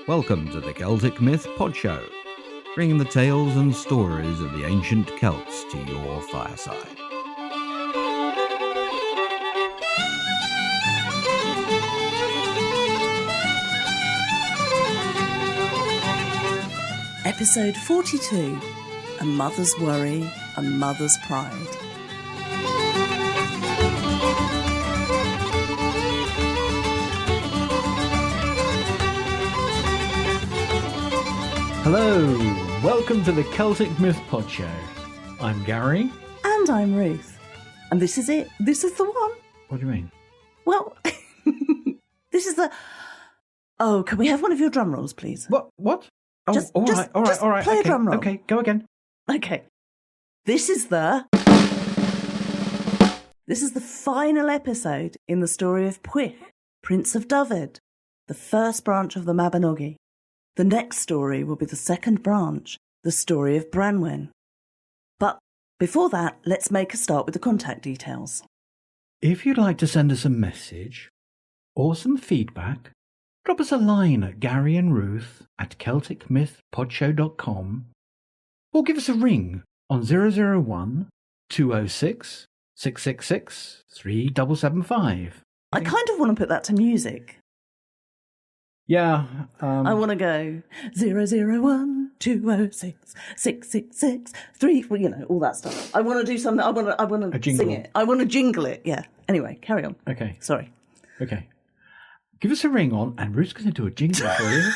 Welcome to the Celtic Myth Pod Show, bringing the tales and stories of the ancient Celts to your fireside. Episode 42, A Mother's Worry, A Mother's Pride. Hello, welcome to the Celtic Myth Pod Show. I'm Gary. And I'm Ruth. And this is it. This is the one. What do you mean? Well, this is the... Oh, can we have one of your drum rolls, please? What? Oh, Just all right. play okay, a drum roll. Okay, go again. Okay. This is the final episode in the story of Pwyll, Prince of Dyfed, the first branch of the Mabinogi. The next story will be the second branch, the story of Branwen. But before that, let's make a start with the contact details. If you'd like to send us a message or some feedback, drop us a line at Gary and Ruth at CelticMythPodshow.com or give us a ring on 001 206 666 3775. I kind of want to put that to music. Yeah. I want to go 001 206 666 3, well, you know, all that stuff. I want to do something. I want to sing it. I want to jingle it. Yeah. Anyway, carry on. Okay. Sorry. Okay. Give us a ring on, and Ruth's going to do a jingle for you.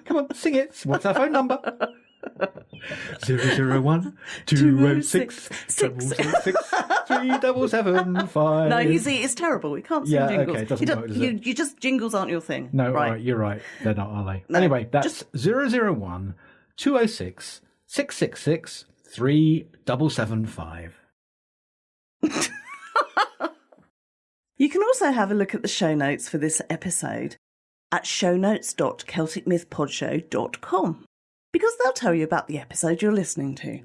Come on, sing it. What's our phone number? 001 206 666 3775. No, you see, it's terrible. We can't sing jingles. Okay, it doesn't work, does it? You just, jingles aren't your thing. No, right. All right, you're right. They're not, are they? No, anyway, that's 001 206 666 3775. You can also have a look at the show notes for this episode at shownotes.celticmythpodshow.com because they'll tell you about the episode you're listening to.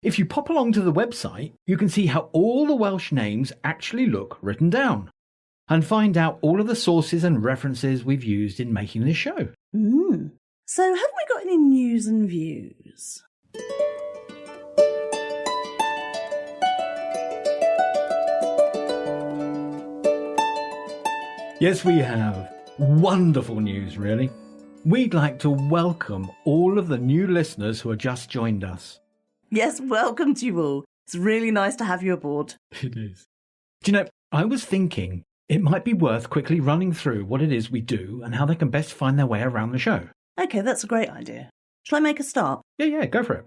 If you pop along to the website, you can see how all the Welsh names actually look written down and find out all of the sources and references we've used in making this show. So have we got any news and views? Yes, we have. Wonderful news, really. We'd like to welcome all of the new listeners who have just joined us. Yes, welcome to you all. It's really nice to have you aboard. It is. Do you know, I was thinking it might be worth quickly running through what it is we do and how they can best find their way around the show. Okay, that's a great idea. Shall I make a start? Yeah, go for it.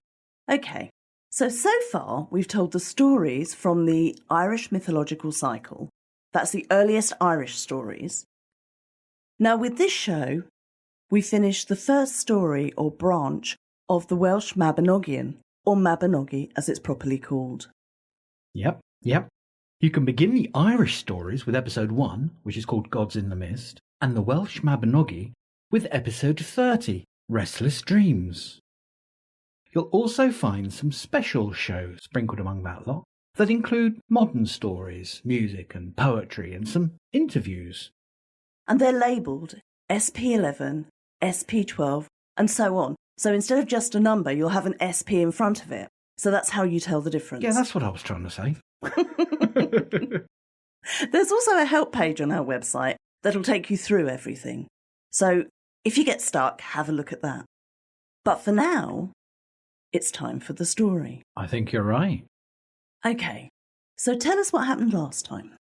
Okay, so far we've told the stories from the Irish mythological cycle. That's the earliest Irish stories. Now with this show, we finished the first story or branch of the Welsh Mabinogion, or Mabinogi as it's properly called. Yep. You can begin the Irish stories with episode 1, which is called Gods in the Mist, and the Welsh Mabinogi with episode 30, Restless Dreams. You'll also find some special shows sprinkled among that lot that include modern stories, music and poetry, and some interviews. And they're labelled SP11, SP12, and so on. So instead of just a number, you'll have an SP in front of it. So that's how you tell the difference. Yeah, that's what I was trying to say. There's also a help page on our website that'll take you through everything. So if you get stuck, have a look at that. But for now, it's time for the story. I think you're right. Okay, so tell us what happened last time.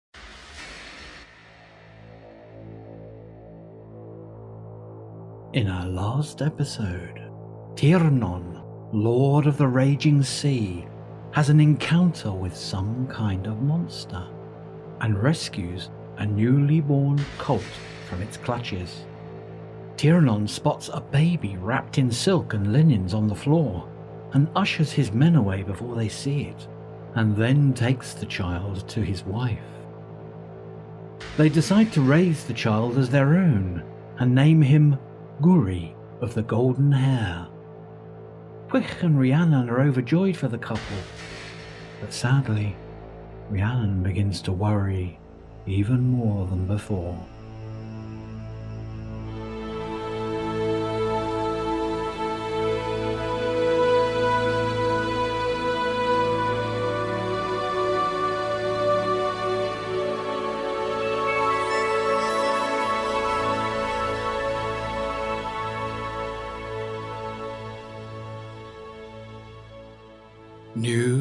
In our last episode, Teyrnon, Lord of the Raging Sea, has an encounter with some kind of monster and rescues a newly born colt from its clutches. Teyrnon spots a baby wrapped in silk and linens on the floor and ushers his men away before they see it, and then takes the child to his wife. They decide to raise the child as their own and name him Guri of the Golden Hair. Pwyll and Rhiannon are overjoyed for the couple, but sadly, Rhiannon begins to worry even more than before.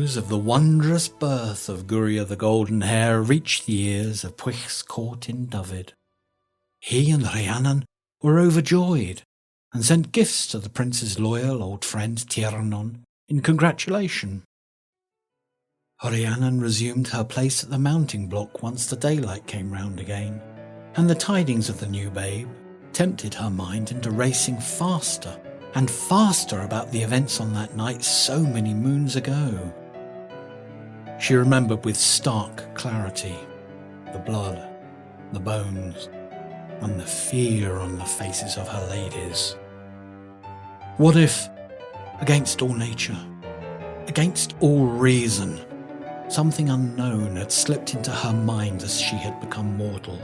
news of the wondrous birth of Gurria the Golden Hair reached the ears of Pwyll's court in Dyfed. He and Rhiannon were overjoyed and sent gifts to the prince's loyal old friend Teyrnon in congratulation. Rhiannon resumed her place at the mounting block once the daylight came round again, and the tidings of the new babe tempted her mind into racing faster and faster about the events on that night so many moons ago. She remembered with stark clarity the blood, the bones, and the fear on the faces of her ladies. What if, against all nature, against all reason, something unknown had slipped into her mind as she had become mortal?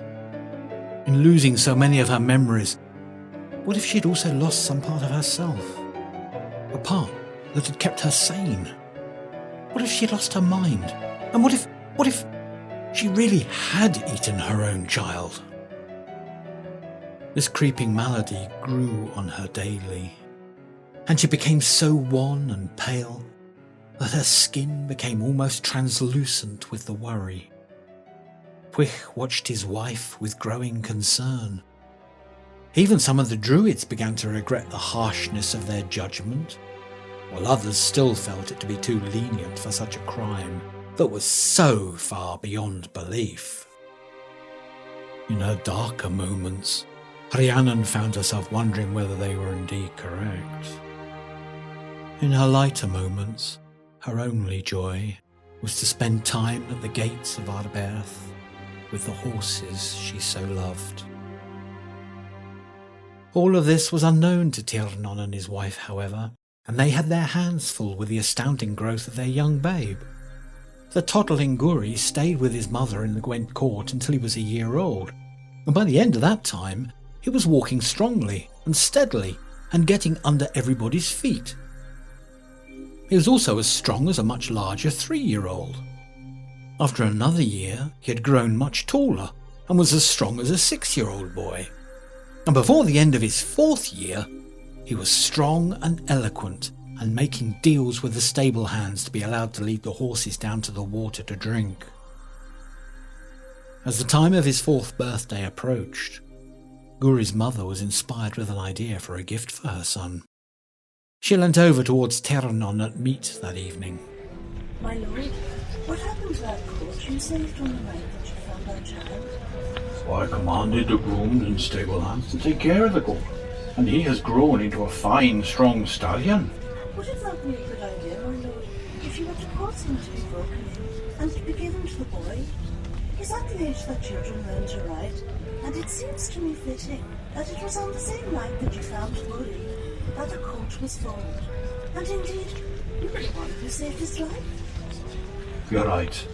In losing so many of her memories, what if she had also lost some part of herself? A part that had kept her sane? What if she had lost her mind? And what if she really had eaten her own child? This creeping malady grew on her daily, and she became so wan and pale that her skin became almost translucent with the worry. Pwyll watched his wife with growing concern. Even some of the druids began to regret the harshness of their judgment, while others still felt it to be too lenient for such a crime that was so far beyond belief. In her darker moments, Rhiannon found herself wondering whether they were indeed correct. In her lighter moments, her only joy was to spend time at the gates of Arberth with the horses she so loved. All of this was unknown to Teyrnon and his wife, however, and they had their hands full with the astounding growth of their young babe. The toddling Gurri stayed with his mother in the Gwent court until he was a year old, and by the end of that time, he was walking strongly and steadily and getting under everybody's feet. He was also as strong as a much larger 3-year-old. After another year, he had grown much taller and was as strong as a 6-year-old boy. And before the end of his 4th year, he was strong and eloquent and making deals with the stable hands to be allowed to lead the horses down to the water to drink. As the time of his 4th birthday approached, Gurri's mother was inspired with an idea for a gift for her son. She leant over towards Teyrnon at meat that evening. My lord, what happened to that colt you saved on the night that you found our child? So I commanded the grooms and stable hands to take care of the goat, and he has grown into a fine, strong stallion. Would it not be a good idea, my lord, if you were to cause him to be broken in and to be given to the boy? He's at the age that children learn to ride, and it seems to me fitting that it was on the same night that you found Gurri that the colt was foaled. And indeed, you were the one who saved his life. You're right.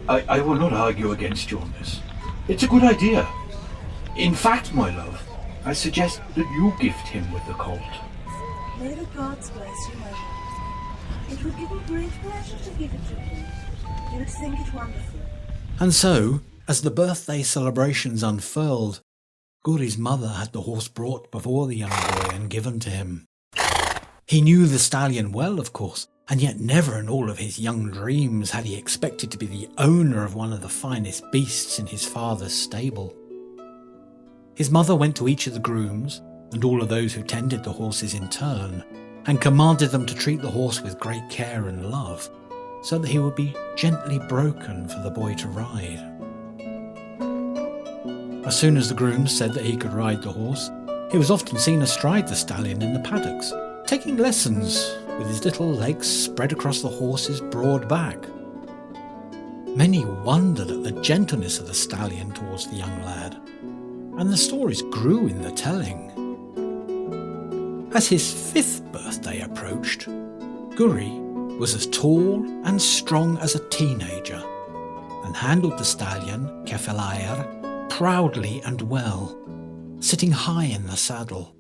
I will not argue against you on this. It's a good idea. In fact, my love, I suggest that you gift him with the colt. May the gods bless you, my lord. It would give me great pleasure to give it to him. You would think it wonderful. And so, as the birthday celebrations unfurled, Gurri's mother had the horse brought before the young boy and given to him. He knew the stallion well, of course, and yet never in all of his young dreams had he expected to be the owner of one of the finest beasts in his father's stable. His mother went to each of the grooms, and all of those who tended the horses in turn, and commanded them to treat the horse with great care and love, so that he would be gently broken for the boy to ride. As soon as the grooms said that he could ride the horse, he was often seen astride the stallion in the paddocks, taking lessons with his little legs spread across the horse's broad back. Many wondered at the gentleness of the stallion towards the young lad, and the stories grew in the telling. As his 5th birthday approached, Gurri was as tall and strong as a teenager, and handled the stallion, Kefelair, proudly and well, sitting high in the saddle.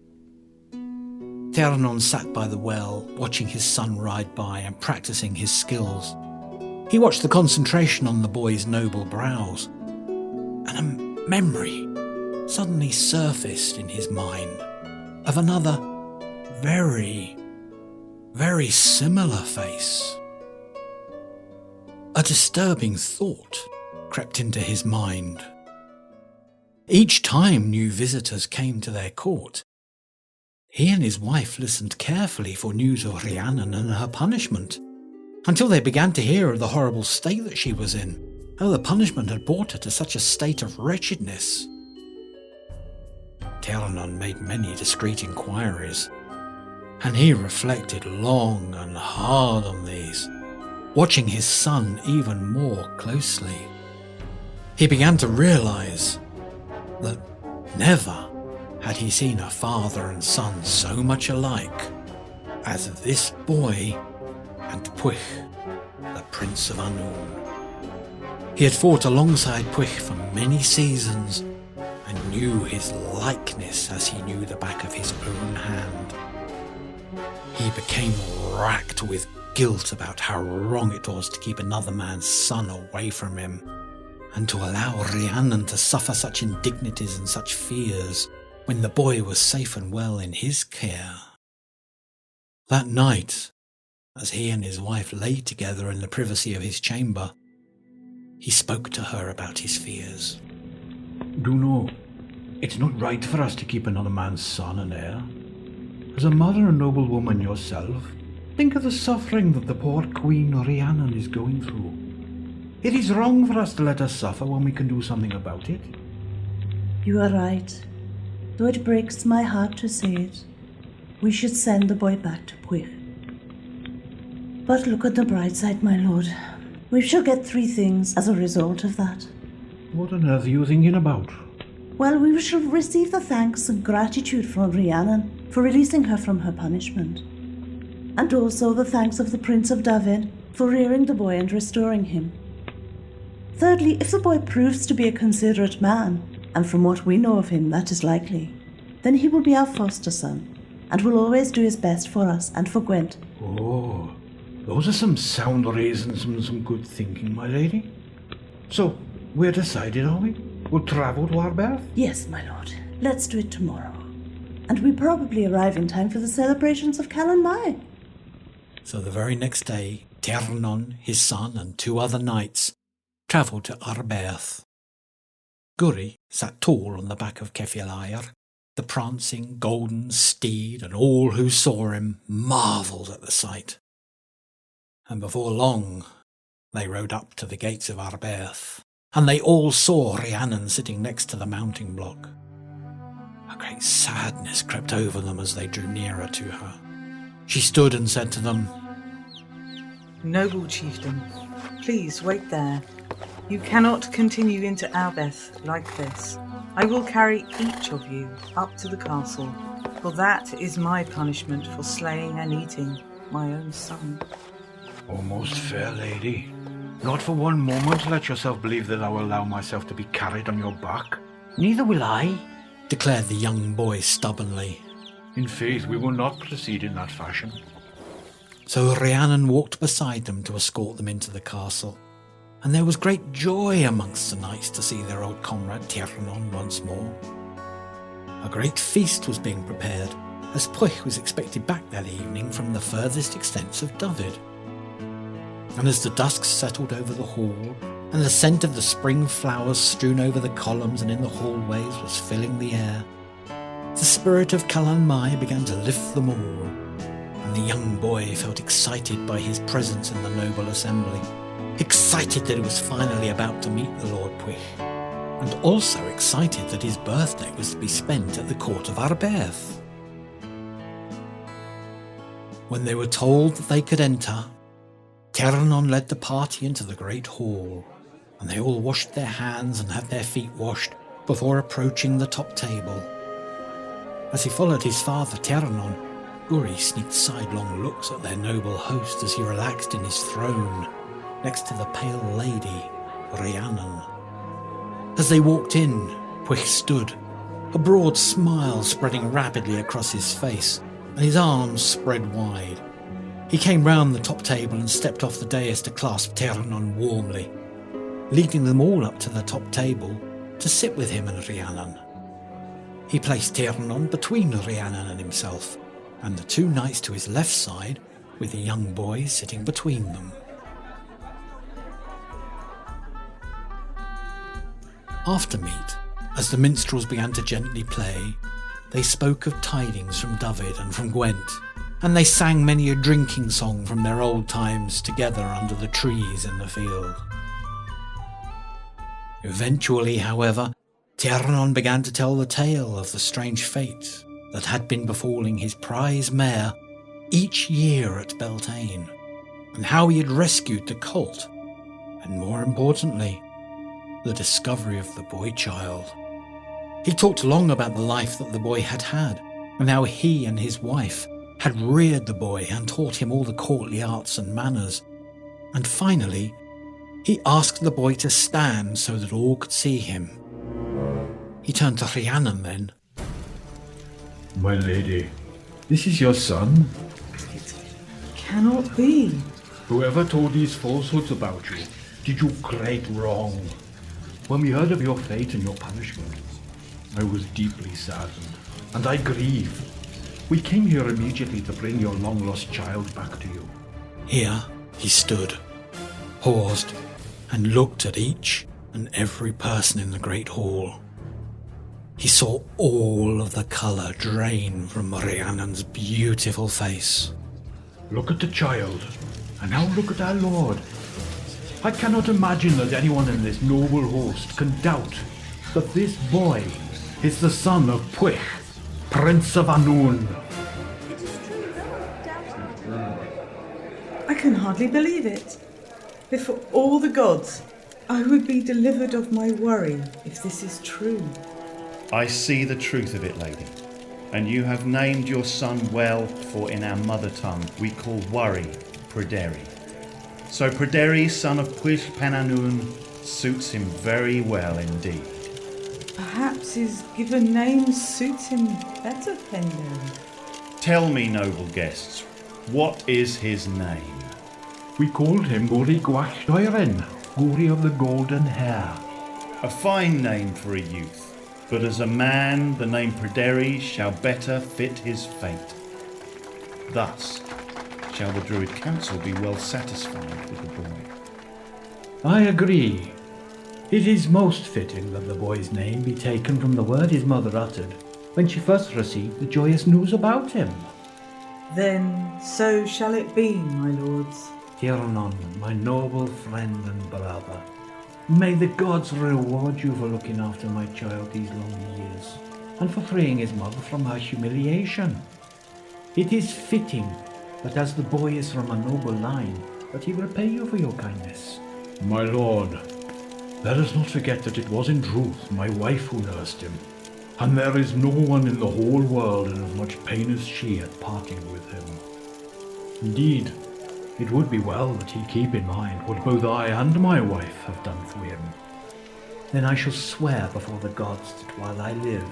Teyrnon sat by the well, watching his son ride by and practicing his skills. He watched the concentration on the boy's noble brows, and a memory suddenly surfaced in his mind of another very, very similar face. A disturbing thought crept into his mind. Each time new visitors came to their court, he and his wife listened carefully for news of Rhiannon and her punishment, until they began to hear of the horrible state that she was in, how the punishment had brought her to such a state of wretchedness. Teyrnon made many discreet inquiries, and he reflected long and hard on these, watching his son even more closely. He began to realize that never had he seen a father and son so much alike as this boy and Pwyll, the Prince of Unknown. He had fought alongside Pwyll for many seasons and knew his likeness as he knew the back of his own hand. He became racked with guilt about how wrong it was to keep another man's son away from him, and to allow Rhiannon to suffer such indignities and such fears when the boy was safe and well in his care. That night, as he and his wife lay together in the privacy of his chamber, he spoke to her about his fears. Do know, it's not right for us to keep another man's son and heir. As a mother and noble woman yourself, think of the suffering that the poor Queen Rhiannon is going through. It is wrong for us to let her suffer when we can do something about it. You are right. Though it breaks my heart to say it, we should send the boy back to Pwyll. But look at the bright side, my lord. We shall get 3 things as a result of that. What on earth are you thinking about? Well, we shall receive the thanks and gratitude from Rhiannon for releasing her from her punishment, and also the thanks of the Prince of David for rearing the boy and restoring him. Thirdly, if the boy proves to be a considerate man, and from what we know of him that is likely, then he will be our foster son, and will always do his best for us and for Gwent. Oh, those are some sound reasons and some good thinking, my lady. So, we're decided, are we? We'll travel to Arbeth? Yes, my lord. Let's do it tomorrow. And we probably arrive in time for the celebrations of Callan Mai. So the very next day, Teyrnon, his son, and 2 other knights travelled to Arbeth. Guri sat tall on the back of Cefilair. The prancing golden steed and all who saw him marvelled at the sight. And before long they rode up to the gates of Arbeth, and they all saw Rhiannon sitting next to the mounting block. A great sadness crept over them as they drew nearer to her. She stood and said to them, "Noble chieftain, please wait there. You cannot continue into Arbeth like this. I will carry each of you up to the castle, for that is my punishment for slaying and eating my own son." O most fair lady, not for one moment let yourself believe that I will allow myself to be carried on your back. "Neither will I," declared the young boy stubbornly. In faith, we will not proceed in that fashion. So Rhiannon walked beside them to escort them into the castle, and there was great joy amongst the knights to see their old comrade Teyrnon once more. A great feast was being prepared, as Pwyll was expected back that evening from the furthest extents of Dyfed. And as the dusk settled over the hall, and the scent of the spring flowers strewn over the columns and in the hallways was filling the air, the spirit of Callan Mai began to lift them all, and the young boy felt excited by his presence in the noble assembly, excited that he was finally about to meet the Lord Pwyll, and also excited that his birthday was to be spent at the court of Arbeth. When they were told that they could enter, Teyrnon led the party into the great hall, and they all washed their hands and had their feet washed before approaching the top table. As he followed his father Teyrnon, Guri sneaked sidelong looks at their noble host as he relaxed in his throne next to the pale lady, Rhiannon. As they walked in, Pwyll stood, a broad smile spreading rapidly across his face, and his arms spread wide. He came round the top table and stepped off the dais to clasp Teyrnon warmly, leading them all up to the top table to sit with him and Rhiannon. He placed Teyrnon between Rhiannon and himself, and the 2 knights to his left side, with the young boy sitting between them. After meat, as the minstrels began to gently play, they spoke of tidings from Dyfed and from Gwent, and they sang many a drinking song from their old times together under the trees in the field. Eventually, however, Teyrnon began to tell the tale of the strange fate that had been befalling his prize mare each year at Beltane, and how he had rescued the colt, and more importantly, the discovery of the boy-child. He talked long about the life that the boy had had, and how he and his wife had reared the boy and taught him all the courtly arts and manners. And finally, he asked the boy to stand so that all could see him. He turned to Rhiannon then. My lady, this is your son? It cannot be. Whoever told these falsehoods about you did you great wrong. When we heard of your fate and your punishment, I was deeply saddened, and I grieve. We came here immediately to bring your long-lost child back to you. Here he stood, paused, and looked at each and every person in the great hall. He saw all of the colour drain from Rhiannon's beautiful face. Look at the child, and now look at our Lord. I cannot imagine that anyone in this noble host can doubt that this boy is the son of Pwyll, Prince of Annwn. I can hardly believe it. Before all the gods, I would be delivered of my worry if this is true. I see the truth of it, lady. And you have named your son well, for in our mother tongue we call worry Pryderi. So Pryderi, son of Pwyll and Annwn, suits him very well indeed. Perhaps his given name suits him better, Pendon. Tell me, noble guests, what is his name? We called him Guri Gwach Teyrnon, Guri of the golden hair. A fine name for a youth, but as a man the name Pryderi shall better fit his fate. Thus shall the Druid Council be well satisfied with the boy. I agree. It is most fitting that the boy's name be taken from the word his mother uttered when she first received the joyous news about him. Then so shall it be, my lords. Teyrnon, my noble friend and brother, may the gods reward you for looking after my child these long years, and for freeing his mother from her humiliation. It is fitting that as the boy is from a noble line, that he will repay you for your kindness. My lord, let us not forget that it was in truth my wife who nursed him, and there is no one in the whole world in as much pain as she at parting with him. Indeed, it would be well that he keep in mind what both I and my wife have done for him. Then I shall swear before the gods that while I live,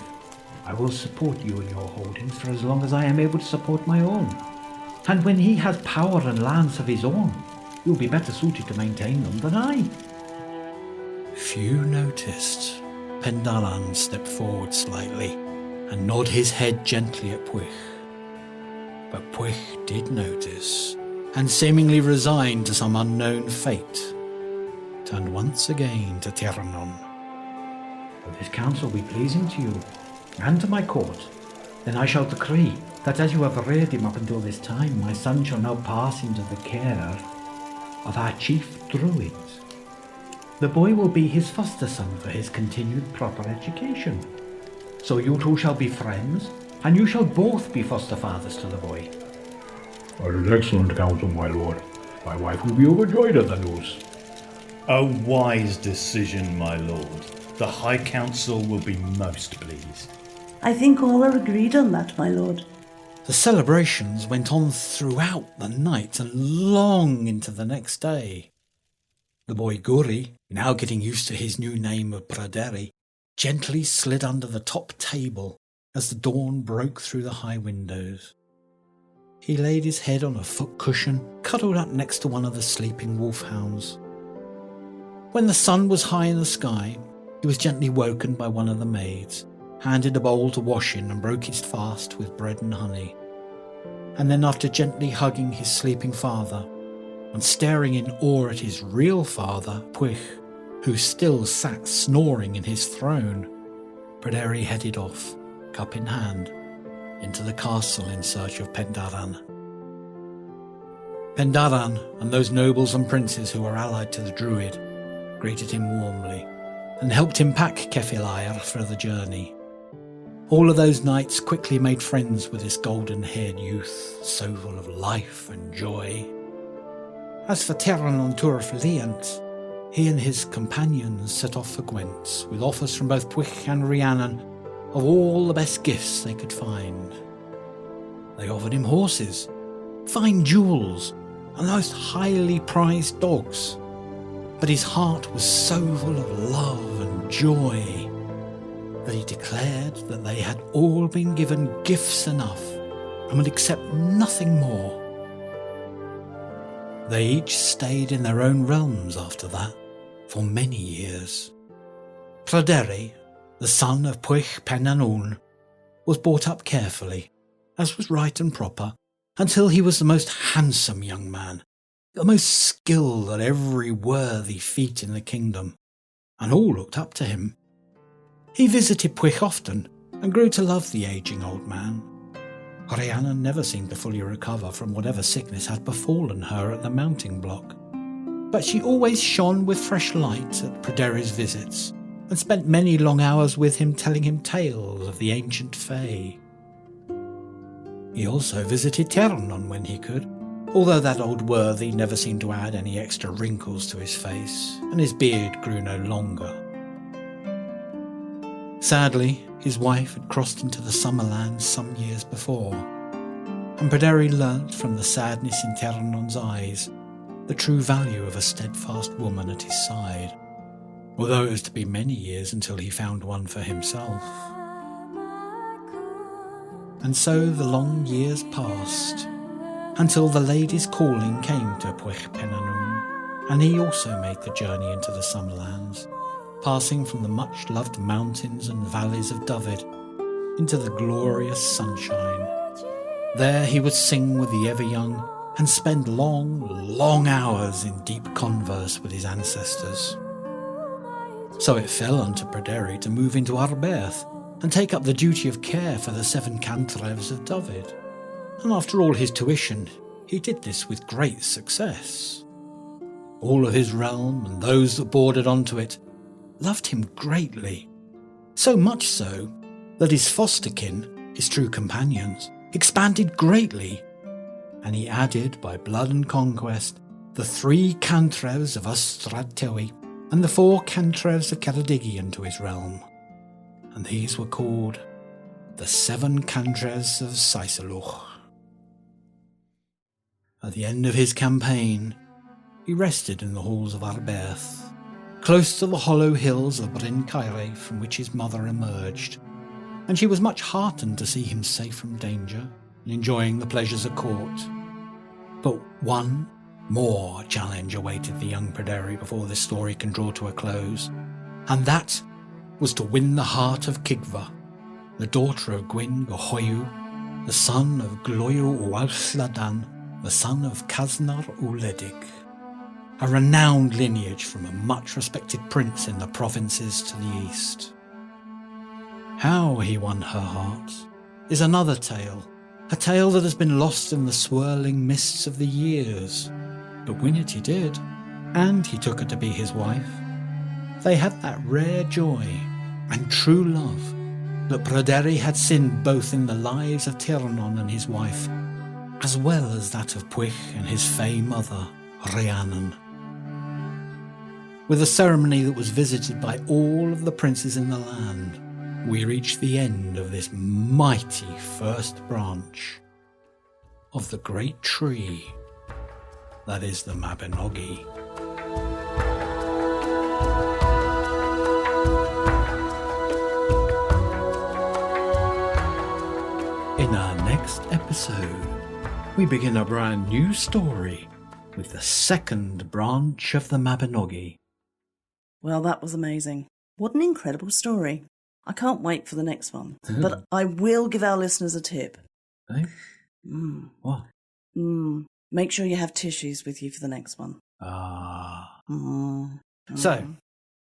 I will support you in your holdings for as long as I am able to support my own. And when he has power and lands of his own, you'll be better suited to maintain them than I. Few noticed. Pendalan stepped forward slightly and nodded his head gently at Pwyll. But Pwyll did notice, and seemingly resigned to some unknown fate, turned once again to Teyrnon. If this counsel be pleasing to you, and to my court, then I shall decree that as you have reared him up until this time, my son shall now pass into the care of our chief druids. The boy will be his foster son for his continued proper education. So you two shall be friends, and you shall both be foster fathers to the boy. That is excellent counsel, my lord. My wife will be overjoyed at the news. A wise decision, my lord. The High Council will be most pleased. I think all are agreed on that, my lord. The celebrations went on throughout the night and long into the next day. The boy Guri, now getting used to his new name of Pryderi, gently slid under the top table as the dawn broke through the high windows. He laid his head on a foot cushion, cuddled up next to one of the sleeping wolfhounds. When the sun was high in the sky, he was gently woken by one of the maids, handed a bowl to wash in and broke his fast with bread and honey. And then after gently hugging his sleeping father and staring in awe at his real father, Pwyll, who still sat snoring in his throne, Pryderi headed off, cup in hand, into the castle in search of Pendaran. Pendaran and those nobles and princes who were allied to the druid greeted him warmly and helped him pack Kefilire for the journey. All of those knights quickly made friends with this golden-haired youth, so full of life and joy. As for Teyrnon Turfliant, he and his companions set off for Gwent with offers from both Pwyll and Rhiannon of all the best gifts they could find. They offered him horses, fine jewels, and the most highly prized dogs. But his heart was so full of love and joy that he declared that they had all been given gifts enough and would accept nothing more. They each stayed in their own realms after that for many years. Pryderi, the son of Pwyll Penanwn, was brought up carefully, as was right and proper, until he was the most handsome young man, the most skilled at every worthy feat in the kingdom, and all looked up to him. He visited Pwyll often and grew to love the ageing old man. Rhiannon never seemed to fully recover from whatever sickness had befallen her at the mounting block, but she always shone with fresh light at Pryderi's visits and spent many long hours with him telling him tales of the ancient Fae. He also visited Teyrnon when he could, although that old worthy never seemed to add any extra wrinkles to his face, and his beard grew no longer. Sadly, his wife had crossed into the Summerlands some years before, and Pryderi learnt from the sadness in Teyrnon's eyes the true value of a steadfast woman at his side, although it was to be many years until he found one for himself. And so the long years passed, until the lady's calling came to Pwyll Penanwn, and he also made the journey into the Summerlands, passing from the much-loved mountains and valleys of Dyfed into the glorious sunshine. There he would sing with the ever-young and spend long, long hours in deep converse with his ancestors. So it fell unto Pryderi to move into Arberth and take up the duty of care for the 7 cantrevs of Dyfed. And after all his tuition, he did this with great success. All of his realm and those that bordered onto it loved him greatly, so much so that his fosterkin, his true companions, expanded greatly, and he added by blood and conquest the 3 cantrevs of Ystrad Tewi and the 4 cantrevs of Ceredigion to his realm, and these were called the 7 cantrevs of Saisalwch. At the end of his campaign, he rested in the halls of Arberth, close to the hollow hills of Bryn Caere from which his mother emerged, and she was much heartened to see him safe from danger and enjoying the pleasures of court. But one more challenge awaited the young Pryderi before this story can draw to a close, and that was to win the heart of Cigfa, the daughter of Gwyn Gohoiw, the son of Gloiw Walsladan, the son of Casnar Uledig, a renowned lineage from a much-respected prince in the provinces to the east. How he won her heart is another tale, a tale that has been lost in the swirling mists of the years. But win it he did, and he took her to be his wife. They had that rare joy and true love that Pryderi had seen both in the lives of Teyrnon and his wife, as well as that of Pwyll and his fey mother, Rhiannon. With a ceremony that was visited by all of the princes in the land, we reach the end of this mighty first branch of the great tree that is the Mabinogi. In our next episode, we begin a brand new story with the second branch of the Mabinogi. Well, that was amazing. What an incredible story. I can't wait for the next one. But I will give our listeners a tip. Eh? What? Make sure you have tissues with you for the next one. Ah. Mm. So,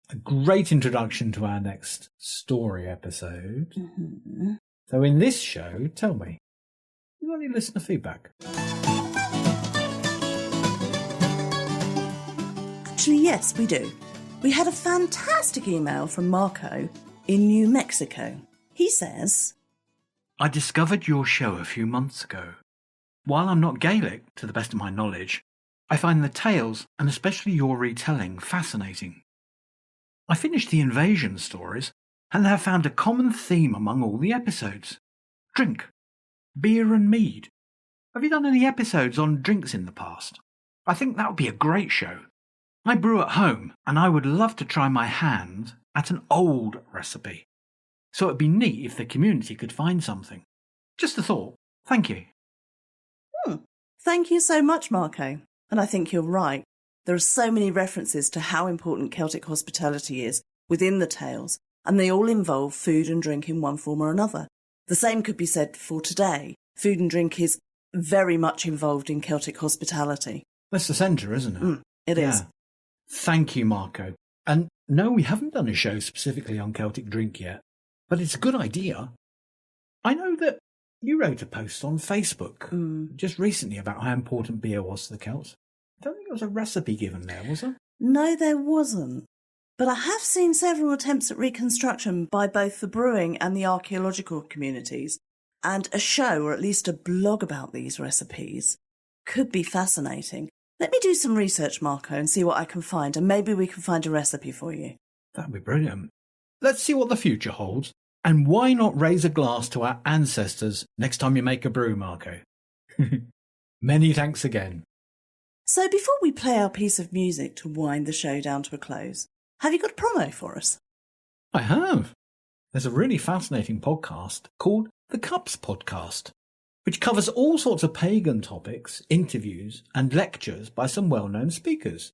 a great introduction to our next story episode. Mm-hmm. So in this show, tell me, you got any listener feedback? Actually, yes, we do. We had a fantastic email from Marco in New Mexico. He says, I discovered your show a few months ago. While I'm not Gaelic, to the best of my knowledge, I find the tales, and especially your retelling, fascinating. I finished the invasion stories and have found a common theme among all the episodes. Drink. Beer and mead. Have you done any episodes on drinks in the past? I think that would be a great show. I brew at home, and I would love to try my hand at an old recipe. So it'd be neat if the community could find something. Just a thought. Thank you. Thank you so much, Marco. And I think you're right. There are so many references to how important Celtic hospitality is within the tales, and they all involve food and drink in one form or another. The same could be said for today. Food and drink is very much involved in Celtic hospitality. That's the centre, isn't it? It is. Thank you, Marco. And no, we haven't done a show specifically on Celtic drink yet, but it's a good idea. I know that you wrote a post on Facebook just recently about how important beer was to the Celts. I don't think there was a recipe given there, was there? No, there wasn't. But I have seen several attempts at reconstruction by both the brewing and the archaeological communities, and a show, or at least a blog about these recipes, could be fascinating. Let me do some research, Marco, and see what I can find, and maybe we can find a recipe for you. That'd be brilliant. Let's see what the future holds. And why not raise a glass to our ancestors next time you make a brew, Marco? Many thanks again. So before we play our piece of music to wind the show down to a close, have you got a promo for us? I have. There's a really fascinating podcast called The Cups Podcast, which covers all sorts of pagan topics, interviews and lectures by some well-known speakers.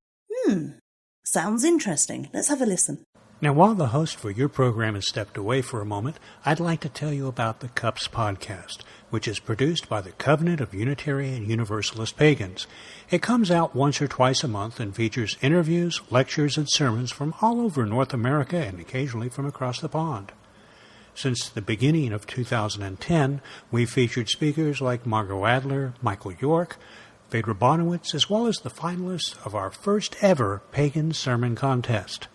Sounds interesting. Let's have a listen. Now, while the host for your program has stepped away for a moment, I'd like to tell you about the Cups Podcast, which is produced by the Covenant of Unitarian Universalist Pagans. It comes out once or twice a month and features interviews, lectures, and sermons from all over North America and occasionally from across the pond. Since the beginning of 2010, we've featured speakers like Margot Adler, Michael York, Phaedra Bonowitz, as well as the finalists of our first ever Pagan Sermon Contest.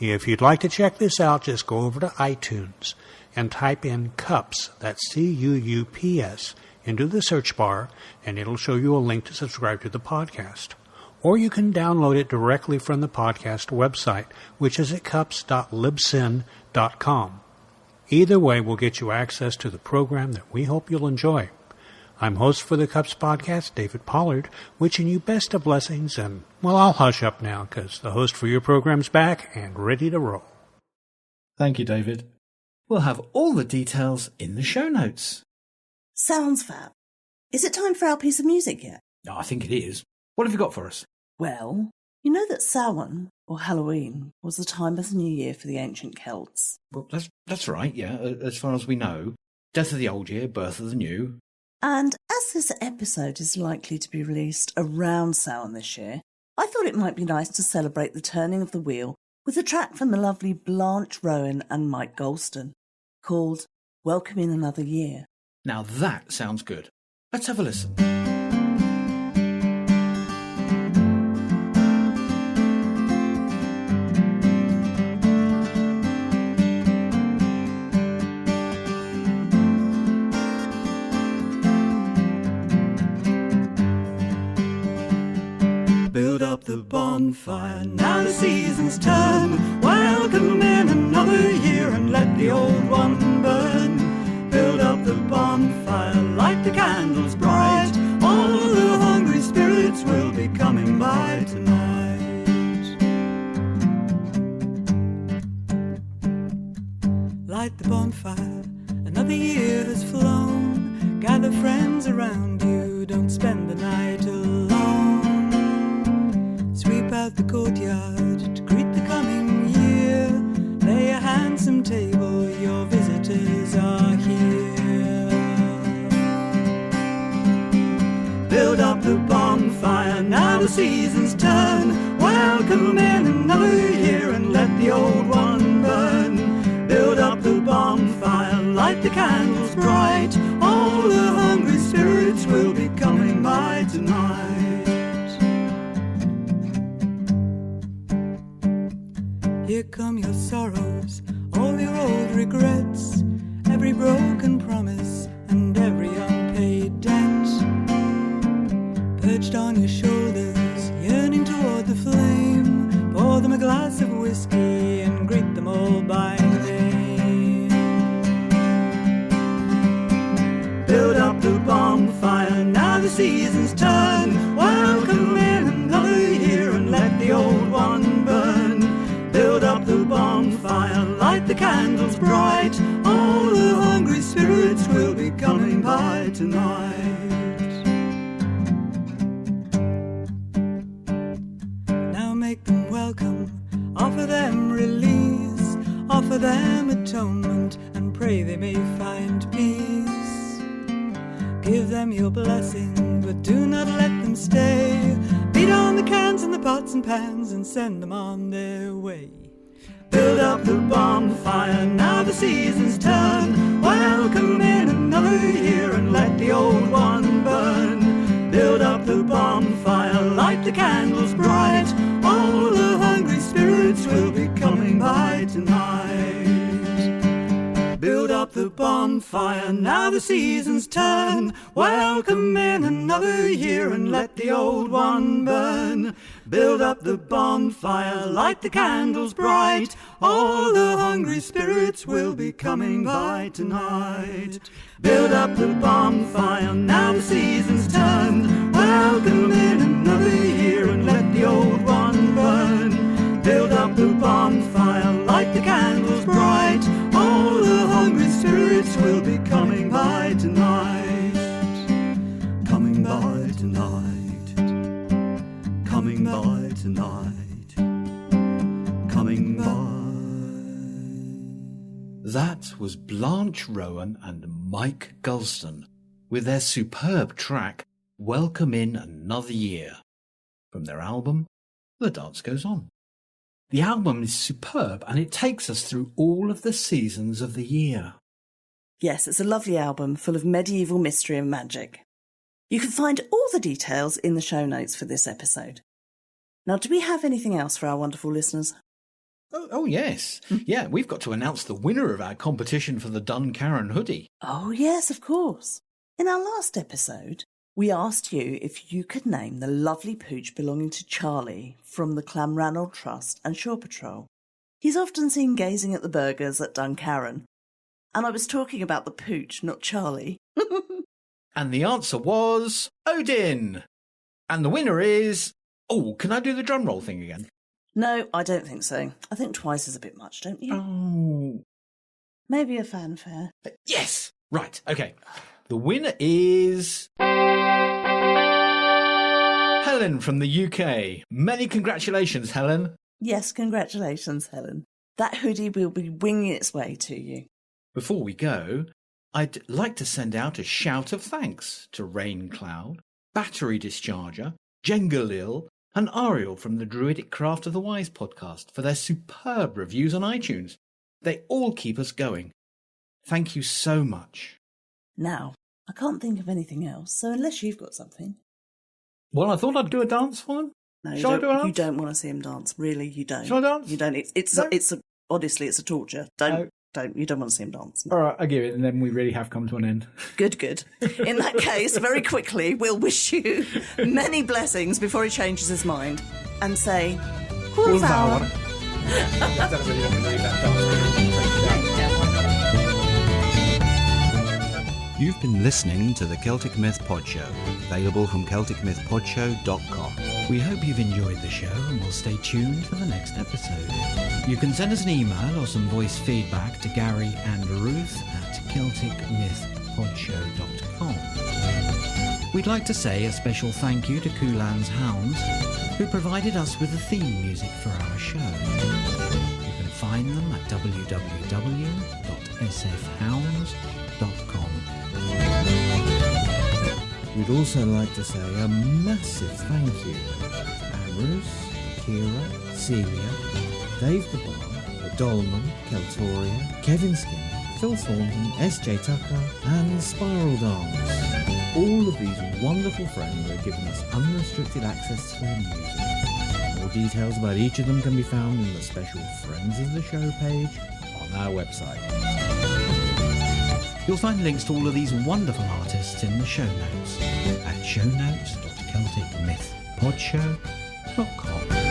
If you'd like to check this out, just go over to iTunes and type in CUPS, that's C-U-U-P-S, into the search bar, and it'll show you a link to subscribe to the podcast. Or you can download it directly from the podcast website, which is at cups.libsyn.com. Either way will get you access to the program that we hope you'll enjoy. I'm host for the Cups Podcast, David Pollard, wishing you best of blessings, and, well, I'll hush up now, because the host for your program's back and ready to roll. Thank you, David. We'll have all the details in the show notes. Sounds fab. Is it time for our piece of music yet? Oh, I think it is. What have you got for us? Well, you know that Samhain, or Halloween, was the time of the New Year for the ancient Celts. Well, that's right, yeah, as far as we know. Death of the old year, birth of the new. And as this episode is likely to be released around Samhain this year, I thought it might be nice to celebrate the turning of the wheel with a track from the lovely Blanche Rowan and Mike Golston, called Welcome in Another Year. Now that sounds good. Let's have a listen. Build up the bonfire, now the season's turn. Welcome in another year and let the old one burn. Build up the bonfire, light the candles bright. All the hungry spirits will be coming by tonight. Light the bonfire, another year has flown. Gather friends around you, don't spend the night alone. Sweep out the courtyard to greet the coming year. Lay a handsome table, your visitors are here. Build up the bonfire, now the season's turn. Welcome in another year and let the the candles bright. All the hungry spirits will be coming by tonight. Here come your sorrows, all your old regrets, every broken promise and every unpaid debt. Perched on your shoulders, yearning toward the flame, pour them a glass of whiskey and greet them all by name. Build up the bonfire, now the season's turn. Welcome in another year and let the old one burn. Build up the bonfire, light the candles bright. All the hungry spirits will be coming by tonight. Now make them welcome, offer them release, offer them atonement and pray they may find peace. Give them your blessing, but do not let them stay. Beat on the cans and the pots and pans and send them on their way. Build up the bonfire, now the season's turn. Welcome in another year and let the old one burn. Build up the bonfire, light the candles bright. All the hungry spirits will be coming by tonight. Build up the bonfire, now the season's turn. Welcome in another year and let the old one burn. Build up the bonfire, light the candles bright. All the hungry spirits will be coming by tonight. Build up the bonfire, now the season's turn. Welcome in another year and let the old one burn. Build up the bonfire, light the candles bright. All the hungry spirits will be coming by tonight. Coming by tonight. Coming by tonight. Coming by. That was Blanche Rowan and Mike Gulston with their superb track Welcome in Another Year from their album The Dance Goes On. The album is superb and it takes us through all of the seasons of the year. Yes, it's a lovely album full of medieval mystery and magic. You can find all the details in the show notes for this episode. Now, do we have anything else for our wonderful listeners? Oh yes. Yeah, we've got to announce the winner of our competition for the Duncarron hoodie. Oh, yes, of course. In our last episode, we asked you if you could name the lovely pooch belonging to Charlie from the Clanranald Trust and Shore Patrol. He's often seen gazing at the burgers at Duncarron. And I was talking about the pooch, not Charlie. And the answer was Odin. And the winner is... Oh, can I do the drum roll thing again? No, I don't think so. I think twice is a bit much, don't you? Oh. Maybe a fanfare. Yes! Right, okay. The winner is... Helen from the UK. Many congratulations, Helen. Yes, congratulations, Helen. That hoodie will be winging its way to you. Before we go, I'd like to send out a shout of thanks to Rain Cloud, Battery Discharger, Jengalil, and Ariel from the Druidic Craft of the Wise podcast for their superb reviews on iTunes. They all keep us going. Thank you so much. Now, I can't think of anything else, so unless you've got something. Well, I thought I'd do a dance for them. No, Shall I do a dance? You don't want to see him dance. Really, you don't. Shall I dance? You don't. Honestly, it's a torture. You don't want to see him dance. All right, I give it, and then we really have come to an end. Good. In that case, very quickly, we'll wish you many blessings before he changes his mind and say, Pwyll. You've been listening to the Celtic Myth Pod Show, available from CelticMythPodShow.com. We hope you've enjoyed the show and will stay tuned for the next episode. You can send us an email or some voice feedback to Gary and Ruth at CelticMythPodShow.com. We'd like to say a special thank you to Kulan's Hounds, who provided us with the theme music for our show. You can find them at www.sfhounds.com. We'd also like to say a massive thank you to Ambrose, Kira, Celia, Dave the Bar, the Dolman, Keltoria, Kevin Skinner, Phil Thornton, S.J. Tucker and Spiral Dance. All of these wonderful friends are giving us unrestricted access to their music. More details about each of them can be found in the special Friends of the Show page on our website. You'll find links to all of these wonderful artists in the show notes at shownotes.celticmythpodshow.com.